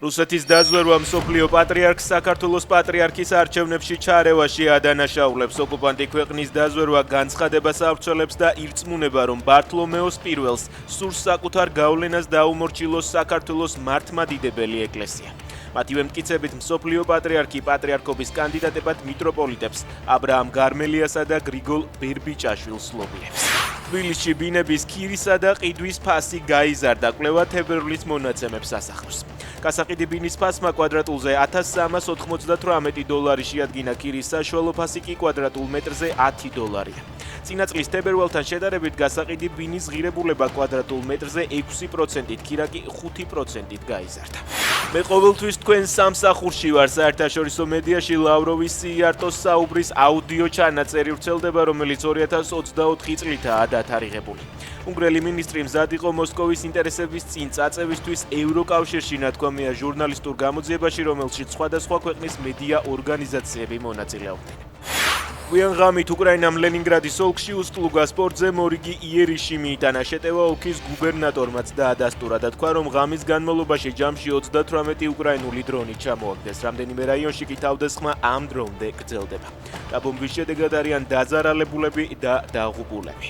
რუსეთის დაზვერვა მსოფლიო პატრიარქს საქართველოს პატრიარქის არჩევნებში ჩარევაში ადანაშაულებს. ოკუპანტი ქვეყნის დაზვერვა განცხადებას ავრცელებს და ირწმუნება, რომ ბართლომეოს პირველს სურს საკუთარ გავლენას დაუმორჩილოს საქართველოს მართლმადიდებელი ეკლესია. მათივე მტკიცებით მსოფლიო პატრიარქი პატრიარქობის კანდიდატებად მიტროპოლიტებს აბრაამ გარმელიასა და გრიგოლ ბერბიჭაშვილს ლობიებს. თბილისში ბინების ქირისა და ყიდვის ფასი გაიზარდა, კვლევა თებერვლის მონაცემებს ასახავს. გასაყიდი ბინის ფასმა კვადრატულზე $1398 შეადგინა, ქირის საშუალო ფასი კი კვადრატულ მეტრზე $10. წინა წლის თებერვალთან შედარებით გასაყიდი ბინის ღირებულება კვადრატულ მეტრზე 6%-ით, ქირა კი 5%-ით გაიზარდა. მე ყოველთვის თქვენ სამსახურში ვარ. საერთაშორისო მედიაში ლავროვის სიარტოს საუბრის აუდიო ჩანაწერი ვრცელდება, რომელიც 2024 წლითაა დათარიღებული. უნგრელი მინისტრი მზად იყო მოსკოვის ინტერესების წინ წაწევისთვის ევროკავშირში, ნათქვამია ჟურნალისტურ გამოძიებაში, რომელშიც სხვადასხვა ქვეყნის მედია ორგანიზაციები მონაწილეობდნენ. გვიან ღამით უკრაინამ ლენინგრადის ოლქში უსტლუგა სპორტზე მორიგი იერიში მიიტანა. შეტევა ოლქის გუბერნატორმაც დაადასტურა და თქვა, რომ ღამის განმავლობაში ჯამში 38 უკრაინული დრონი ჩამოაგდეს. რამდენიმე რაიონში კი თავდასხმა ამ დრონზე გრძელდება. დაბომბვის შედეგად არიან დაზარალებულები და დაღუპულები.